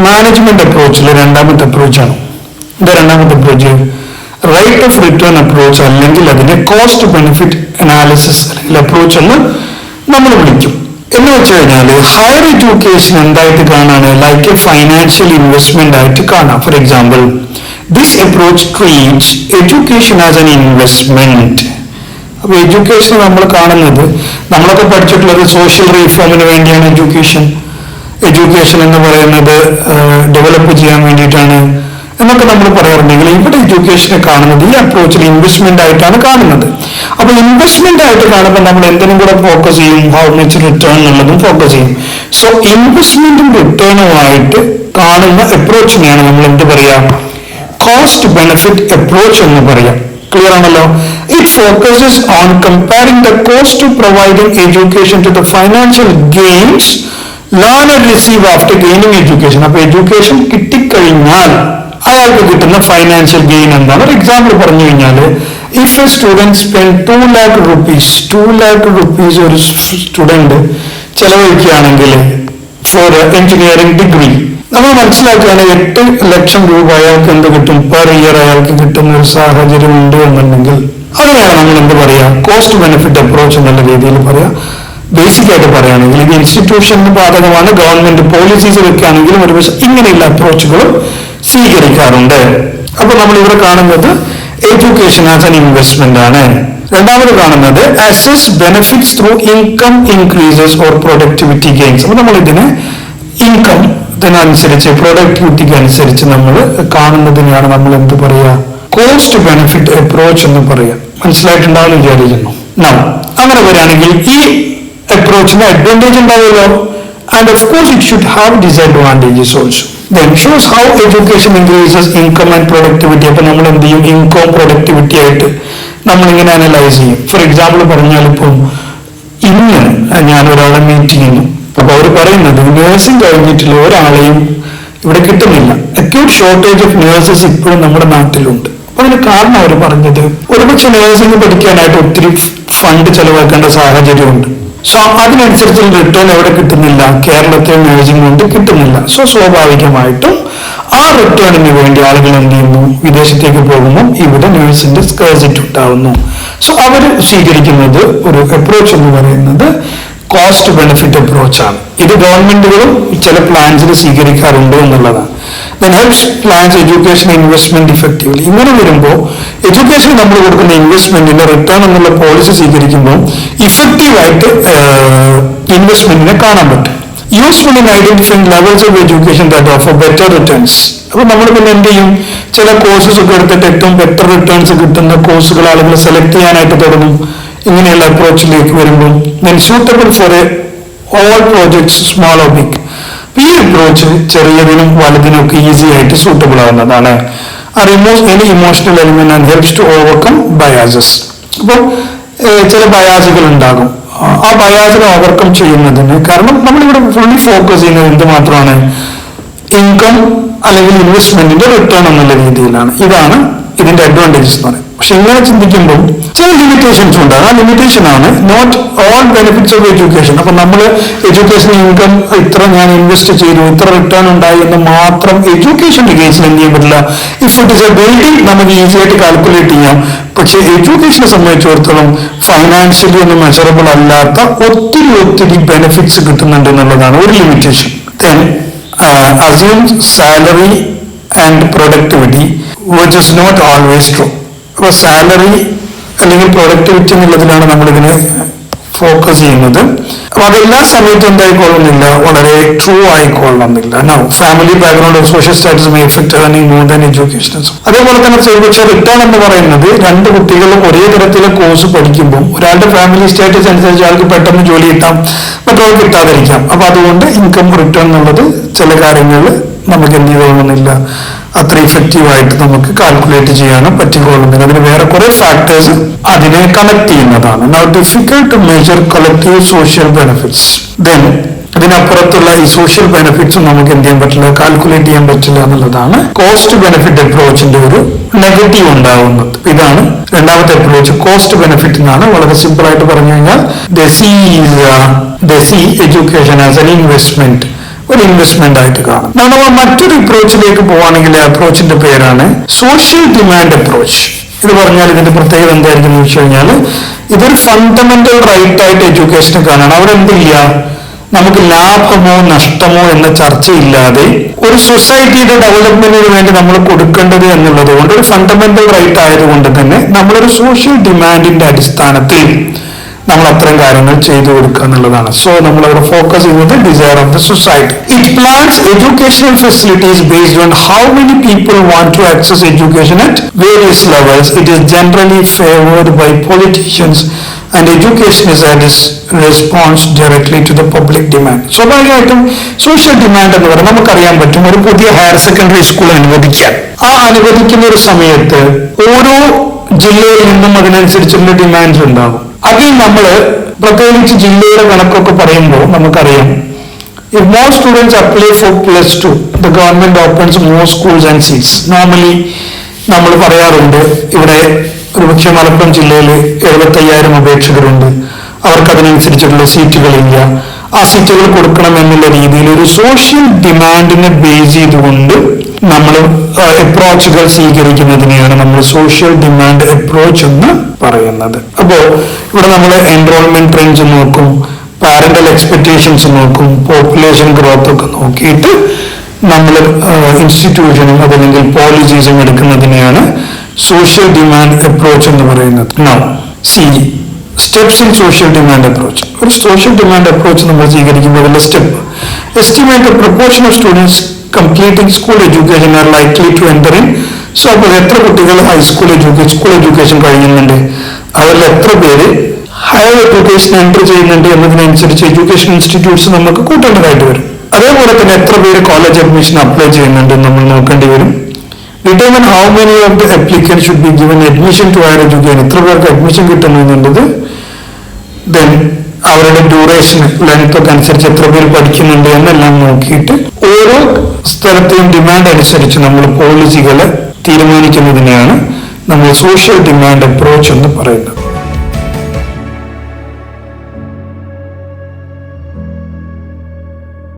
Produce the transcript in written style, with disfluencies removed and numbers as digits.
Management അപ്രോച്ചിൽ രണ്ടാമത്തെ അപ്രോച്ചാണ്. ഇത് രണ്ടാമത്തെ approach rate of return approach അല്ലെങ്കിൽ അതിനെ കോസ്റ്റ് ബെനിഫിറ്റ് അനാലിസിസ് അല്ലെങ്കിൽ അപ്രോച്ച് എന്ന് നമ്മൾ വിളിക്കും. എന്ന് വെച്ച് കഴിഞ്ഞാൽ ഹയർ എഡ്യൂക്കേഷൻ എന്തായിട്ട് കാണാണ്, ലൈക്ക് എ ഫൈനാൻഷ്യൽ ഇൻവെസ്റ്റ്മെന്റ് ആയിട്ട് കാണാം. For example, this approach treats education as an investment. അപ്പൊ എഡ്യൂക്കേഷൻ നമ്മൾ കാണുന്നത്, നമ്മളൊക്കെ പഠിച്ചിട്ടുള്ളത് സോഷ്യൽ റീഫോമിന് വേണ്ടിയാണ് എഡ്യൂക്കേഷൻ എന്ന് പറയുന്നത് ഡെവലപ്പ് ചെയ്യാൻ വേണ്ടിയിട്ടാണ് എന്നൊക്കെ നമ്മൾ പറയാറുണ്ടെങ്കിൽ ഇവിടെ എഡ്യൂക്കേഷനെ കാണുന്നത് ഈ അപ്രോച്ചിൽ ഇൻവെസ്റ്റ്മെന്റ് ആയിട്ടാണ് കാണുന്നത്. അപ്പൊ ഇൻവെസ്റ്റ്മെന്റ് ആയിട്ട് കാണുമ്പോൾ നമ്മൾ എന്തിനും കൂടെ ഫോക്കസ് ചെയ്യും, ഹൗ മച്ച് റിട്ടേൺ എന്നുള്ളതും ഫോക്കസ് ചെയ്യും. സോ ഇൻവെസ്റ്റ്മെന്റും റിട്ടേണുമായിട്ട് കാണുന്ന അപ്രോച്ചിനെയാണ് നമ്മൾ എന്ത് പറയാ, കോസ്റ്റ് ബെനിഫിറ്റ് അപ്രോച്ച് എന്ന് പറയാം. ക്ലിയർ ആണല്ലോ? It focuses on comparing the cost to providing education to the financial gains learner receive after gaining education. അപ്പൊ എഡ്യൂക്കേഷൻ കിട്ടിക്കഴിഞ്ഞാൽ അയാൾക്ക് കിട്ടുന്ന ഫൈനാൻഷ്യൽ ഗെയിൻ എന്താണ്? ഒരു എക്സാമ്പിൾ പറഞ്ഞു കഴിഞ്ഞാൽ, if A student spend 2 lakh rupees ഒരു സ്റ്റുഡന്റ് ചെലവഴിക്കുകയാണെങ്കിൽ ഫോർ എഞ്ചിനീയറിംഗ് ഡിഗ്രി, നമ്മൾ മനസ്സിലാക്കുകയാണ് 8 ലക്ഷം രൂപ അയാൾക്ക് എന്ത് കിട്ടും, പെർ ഇയർ അയാൾക്ക് കിട്ടുന്ന ഒരു സാഹചര്യം ഉണ്ട് എന്നുണ്ടെങ്കിൽ അതിനെയാണ് നമ്മൾ എന്ത് പറയാ, കോസ്റ്റ് ബെനിഫിറ്റ് അപ്രോച്ച് എന്നുള്ള രീതിയിൽ പറയാം. ബേസിക് ആയിട്ട് പറയുകയാണെങ്കിൽ ഇത് ഇൻസ്റ്റിറ്റ്യൂഷന് ബാധകമാണ്, ഗവൺമെന്റ് പോളിസീസ് വെക്കുകയാണെങ്കിലും ഒരുപക്ഷെ ഇങ്ങനെയുള്ള അപ്രോച്ചുകളും സ്വീകരിക്കാറുണ്ട്. അപ്പൊ നമ്മൾ ഇവിടെ കാണുന്നത് എഡ്യൂക്കേഷൻ ആസ് എൻ ഇൻവെസ്റ്റ്മെന്റ് ആണ്. രണ്ടാമത് കാണുന്നത് assess benefits through income increases or productivity gains. അപ്പൊ നമ്മൾ ഇതിനെ ഇൻകം ഇതിനനുസരിച്ച് പ്രൊഡക്ടിവിറ്റിക്ക് അനുസരിച്ച് നമ്മൾ കാണുന്നതിനെയാണ് നമ്മൾ എന്ത് പറയാ, കോസ്റ്റ് ബെനിഫിറ്റ് അപ്രോച്ച് എന്ന് പറയാം. മനസ്സിലായിട്ടുണ്ടാവുമെന്ന് വിചാരിക്കുന്നു. അങ്ങനെ വരികയാണെങ്കിൽ ഈ അപ്രോച്ചിന് അഡ്വാൻറ്റേജ് ഉണ്ടാവുമല്ലോ, and of course it should have disadvantages also. Then shows how education increases income and productivity. അപ്പൊ നമ്മൾ എന്ത് ചെയ്യും, ഇൻകം പ്രൊഡക്ടിവിറ്റി ആയിട്ട് നമ്മളിങ്ങനെ അനലൈസ് ചെയ്യും. ഫോർ എക്സാമ്പിൾ പറഞ്ഞാൽ ഇപ്പം ഇന്ന് ഞാൻ ഒരാളെ മീറ്റ് ചെയ്യുന്നു, അപ്പൊ അവർ പറയുന്നത് നേഴ്സിംഗ് കഴിഞ്ഞിട്ടുള്ള ഒരാളെയും ഇവിടെ കിട്ടുന്നില്ല, അക്യൂട്ട് ഷോർട്ടേജ് ഓഫ് നേഴ്സസ് ഇപ്പോഴും നമ്മുടെ നാട്ടിലുണ്ട്. അപ്പൊ അതിന് കാരണം അവർ പറഞ്ഞത് ഒരുപക്ഷെ നേഴ്സിംഗ് പഠിക്കാനായിട്ട് ഒത്തിരി ഫണ്ട് ചെലവാക്കേണ്ട സാഹചര്യമുണ്ട്. സോ അതിനനുസരിച്ച് റിട്ടേൺ എവിടെ കിട്ടുന്നില്ല, കേരളത്തെ നേഴ്സിംഗ് കൊണ്ട് കിട്ടുന്നില്ല. സോ സ്വാഭാവികമായിട്ടും ആ റിട്ടേണിന് വേണ്ടി ആളുകൾ എന്ത് ചെയ്യുന്നു, വിദേശത്തേക്ക് പോകുമ്പോൾ ഇവിടെ നേഴ്സിന്റെ സ്കേഴ്സിറ്റി ഉണ്ടാവുന്നു. സോ അവർ സ്വീകരിക്കുന്നത് ഒരു അപ്രോച്ച് എന്ന് പറയുന്നത് കോസ്റ്റ് ബെനിഫിറ്റ് അപ്രോച്ചാണ്. ഇത് ഗവൺമെന്റുകളും ചില പ്ലാൻസിൽ സ്വീകരിക്കാറുണ്ട് എന്നുള്ളതാണ്. Then helps plans education investment effectively. ഇങ്ങനെ വരുമ്പോൾ എഡ്യൂക്കേഷൻ നമ്മൾ കൊടുക്കുന്ന ഇൻവെസ്റ്റ്മെന്റിന്റെ റിട്ടേൺ എന്നുള്ള പോളിസി സ്വീകരിക്കുമ്പോൾ ഇഫക്റ്റീവായിട്ട് ഇൻവെസ്റ്റ്മെന്റിനെ കാണാൻ പറ്റും. Useful in identifying levels of education that offer better returns. അപ്പൊ നമ്മൾ പിന്നെ എന്ത് ചെയ്യും, ചില കോഴ്സസ് ഒക്കെ എടുത്തിട്ട് ഏറ്റവും ബെറ്റർ റിട്ടേൺസ് കിട്ടുന്ന കോഴ്സുകൾ ആളുകൾ സെലക്ട് ചെയ്യാനായിട്ട് തുടങ്ങും. ഇങ്ങനെയുള്ള അപ്രോച്ചിലേക്ക് വരുമ്പോൾ then suitable for all projects small or big. ഈ അപ്രോച്ച് ചെറിയതിനും വലുതിനും ഒക്കെ ഈസി ആയിട്ട് സൂട്ടബിൾ ആവുന്നതാണ്. Remove any emotional element and helps to overcome biases. അപ്പോൾ ചില ബയാസുകൾ ഉണ്ടാകും, ആ ബയാസിനെ ഓവർകം ചെയ്യുന്നതിന്, കാരണം നമ്മളിവിടെ ഫുള്ളി ഫോക്കസ് ചെയ്യുന്നത് എന്ത് മാത്രമാണ്, ഇൻകം അല്ലെങ്കിൽ ഇൻവെസ്റ്റ്മെന്റിന്റെ റിട്ടേൺ എന്നുള്ള രീതിയിലാണ്. ഇതാണ് ഇതിന്റെ അഡ്വാൻറ്റേജസ് എന്ന് പറയുന്നത്. പക്ഷെ ഇങ്ങനെ ചിന്തിക്കുമ്പോൾ ചില ലിമിറ്റേഷൻസ് ഉണ്ട്. ആ ലിമിറ്റേഷൻ ആണ് not all benefits of education. അപ്പൊ നമ്മൾ എഡ്യൂക്കേഷൻ ഇൻകം ഇത്ര ഞാൻ ഇൻവെസ്റ്റ് ചെയ്തു, ഇത്ര റിട്ടേൺ ഉണ്ടായി എന്ന് മാത്രം എഡ്യൂക്കേഷന്റെ കേസിൽ എന്ത് ചെയ്യാൻ പറ്റില്ല. If it is A building നമുക്ക് ഈസി ആയിട്ട് കാൽക്കുലേറ്റ് ചെയ്യാം. പക്ഷെ എഡ്യൂക്കേഷനെ സംബന്ധിച്ചിടത്തോളം ഫൈനാൻഷ്യലി ഒന്നും മെഷറബിൾ അല്ലാത്ത ഒത്തിരി ബെനിഫിറ്റ്സ് കിട്ടുന്നുണ്ട് എന്നുള്ളതാണ് ഒരു limitation. Then assume salary and productivity which is not always true. അപ്പൊ സാലറി അല്ലെങ്കിൽ പ്രൊഡക്ടിവിറ്റി എന്നുള്ളതിലാണ് നമ്മളിതിനെ ഫോക്കസ് ചെയ്യുന്നത്. അപ്പൊ അതെല്ലാ സമയത്തും എന്തായിക്കൊള്ളുന്നില്ല, വളരെ ട്രൂ ആയിക്കൊള്ളുന്നില്ല. No family background of social status may effect earning more than education. അതേപോലെ തന്നെ പക്ഷേ റിട്ടേൺ എന്ന് പറയുന്നത് രണ്ട് കുട്ടികളും ഒരേ തരത്തിലെ കോഴ്സ് പഠിക്കുമ്പോൾ ഒരാളുടെ ഫാമിലി സ്റ്റാറ്റസ് അനുസരിച്ച് ആൾക്ക് പെട്ടെന്ന് ജോലി കിട്ടാം, മറ്റൊരാൾക്ക് കിട്ടാതിരിക്കാം. അപ്പൊ അതുകൊണ്ട് ഇൻകം റിട്ടേൺ എന്നുള്ളത് ചില കാര്യങ്ങളിൽ നമുക്ക് എന്ത് ചെയ്തുകൊള്ളുന്നില്ല, അത്ര ഇഫക്റ്റീവായിട്ട് നമുക്ക് കാൽക്കുലേറ്റ് ചെയ്യാനും പറ്റിക്കൊള്ളുന്നില്ല. അതിന് വേറെ കുറെ ഫാക്ടേഴ്സ് അതിനെ കണക്ട് ചെയ്യുന്നതാണ്. Now difficult to measure collective social benefits. Then ഇതിനപ്പുറത്തുള്ള ഈ സോഷ്യൽ ബെനിഫിറ്റ്സും നമുക്ക് എന്ത് ചെയ്യാൻ പറ്റില്ല, കാൽക്കുലേറ്റ് ചെയ്യാൻ പറ്റില്ല എന്നുള്ളതാണ് കോസ്റ്റ് ബെനിഫിറ്റ് അപ്രോച്ചിന്റെ ഒരു നെഗറ്റീവ് ഉണ്ടാവുന്നത്. ഇതാണ് രണ്ടാമത്തെ അപ്രോച്ച്, കോസ്റ്റ് ബെനിഫിറ്റ് എന്നാണ്. വളരെ സിമ്പിൾ ആയിട്ട് പറഞ്ഞു കഴിഞ്ഞാൽ they see education as an investment ഒരു ഇൻവെസ്റ്റ്മെന്റ് ആയിട്ട് കാണും. നമ്മൾ മറ്റൊരു അപ്രോച്ചിലേക്ക് പോവുകയാണെങ്കിൽ ആ അപ്രോച്ചിന്റെ പേരാണ് സോഷ്യൽ ഡിമാൻഡ് അപ്രോച്ച്. ഇത് പറഞ്ഞാൽ ഇതിന്റെ പ്രത്യേകത എന്തായിരിക്കും എന്ന് വെച്ച് കഴിഞ്ഞാൽ ഇതൊരു ഫണ്ടമെന്റൽ റൈറ്റ് ആയിട്ട് എഡ്യൂക്കേഷനെ കാണാണ്. അവിടെ എന്തില്ല, നമുക്ക് ലാഭമോ നഷ്ടമോ എന്ന ചർച്ചയില്ലാതെ ഒരു സൊസൈറ്റിയുടെ ഡെവലപ്മെന്റിന് വേണ്ടി നമ്മൾ കൊടുക്കേണ്ടത് എന്നുള്ളത് കൊണ്ട് ഒരു ഫണ്ടമെന്റൽ റൈറ്റ് ആയതുകൊണ്ട് തന്നെ നമ്മളൊരു സോഷ്യൽ ഡിമാൻഡിന്റെ അടിസ്ഥാനത്തിൽ നമ്മൾ അത്തരം കാര്യങ്ങൾ ചെയ്തു കൊടുക്കുക എന്നുള്ളതാണ്. സോ നമ്മൾ അവിടെ ഫോക്കസ് ചെയ്യുന്നത് desire of the society. It plans educational facilities based on how many people want to access education at various levels. It is generally favoured by politicians and education is at response directly to the public demand. സ്വാഭാവികമായിട്ടും social demand എന്ന് പറയുന്നത് നമുക്കറിയാൻ പറ്റും. ഒരു പുതിയ higher secondary school അനുവദിക്കാൻ, ആ അനുവദിക്കുന്ന ഒരു സമയത്ത് ഓരോ ജില്ലയിൽ നിന്നും അതിനനുസരിച്ചുള്ള ഡിമാൻഡ്സ് ഉണ്ടാകും. അതിൽ നമ്മൾ പ്രത്യേകിച്ച് ജില്ലയുടെ കണക്കൊക്കെ പറയുമ്പോൾ നമുക്കറിയാം, if more students apply for +2, the government opens more schools and seats. Normally നമ്മൾ പറയാറുണ്ട്, ഇവിടെ ഒരുപക്ഷെ മലപ്പുറം ജില്ലയിൽ 75,000 അപേക്ഷകരുണ്ട്, അവർക്ക് അതിനനുസരിച്ചിട്ടുള്ള സീറ്റുകളില്ല, ആ സീറ്റുകൾ കൊടുക്കണം എന്നുള്ള രീതിയിൽ ഒരു സോഷ്യൽ ഡിമാൻഡിനെ ബേസ് ചെയ്തുകൊണ്ട് നമ്മൾ അപ്രോച്ചുകൾ സ്വീകരിക്കുന്നതിനെയാണ് നമ്മൾ സോഷ്യൽ ഡിമാൻഡ് അപ്രോച്ച് എന്ന് പറയുന്നത്. അപ്പോൾ ഇവിടെ നമ്മൾ എൻറോൾമെന്റ് ട്രെൻഡ്സ് നോക്കും, പാരന്റൽ എക്സ്പെക്ടേഷൻസ് നോക്കും, പോപ്പുലേഷൻ ഗ്രോത്ത് ഒക്കെ നോക്കിയിട്ട് നമ്മൾ ഇൻസ്റ്റിറ്റ്യൂഷനും അതല്ലെങ്കിൽ പോളിസീസും എടുക്കുന്നതിനെയാണ് സോഷ്യൽ ഡിമാൻഡ് അപ്രോച്ച് എന്ന് പറയുന്നത്. Now see steps in social demand approach. ഒരു സോഷ്യൽ ഡിമാൻഡ് അപ്രോച്ച് നമ്മൾ സ്വീകരിക്കുമ്പോൾ അതിന്റെ step, estimate the proportion of students completing school education are likely to enter in. So അപ്പോൾ എത്ര കുട്ടികൾ സ്കൂൾ എഡ്യൂക്കേഷൻ കഴിയുന്നുണ്ട്, അവരിൽ എത്ര പേര് ഹയർ എഡ്യൂക്കേഷൻ എൻ്റർ ചെയ്യുന്നുണ്ട് എന്നതിനനുസരിച്ച് എഡ്യൂക്കേഷൻ ഇൻസ്റ്റിറ്റ്യൂട്ട്സ് നമുക്ക് കൂട്ടേണ്ടതായിട്ട് വരും. അതേപോലെ തന്നെ എത്ര പേര് കോളേജ് അഡ്മിഷൻ അപ്ലൈ ചെയ്യുന്നുണ്ട് നമ്മൾ നോക്കേണ്ടി വരും. Determine how many of the applicant should be given admission to higher education, എത്ര പേർക്ക് അഡ്മിഷൻ കിട്ടുന്നുള്ളത്. ദെൻ അവരുടെ ഡ്യൂറേഷൻ ലെങ്ത് ഒക്കെ അനുസരിച്ച് എത്ര പേര് പഠിക്കുന്നുണ്ട് എന്നെല്ലാം നോക്കിയിട്ട് ഓരോ സ്ഥലത്തെയും ഡിമാൻഡ് അനുസരിച്ച് നമ്മൾ പോളിസികൾ തീരുമാനിക്കുന്നതിനെയാണ് നമ്മൾ സോഷ്യൽ ഡിമാൻഡ് അപ്രോച്ച് എന്ന് പറയുന്നത്.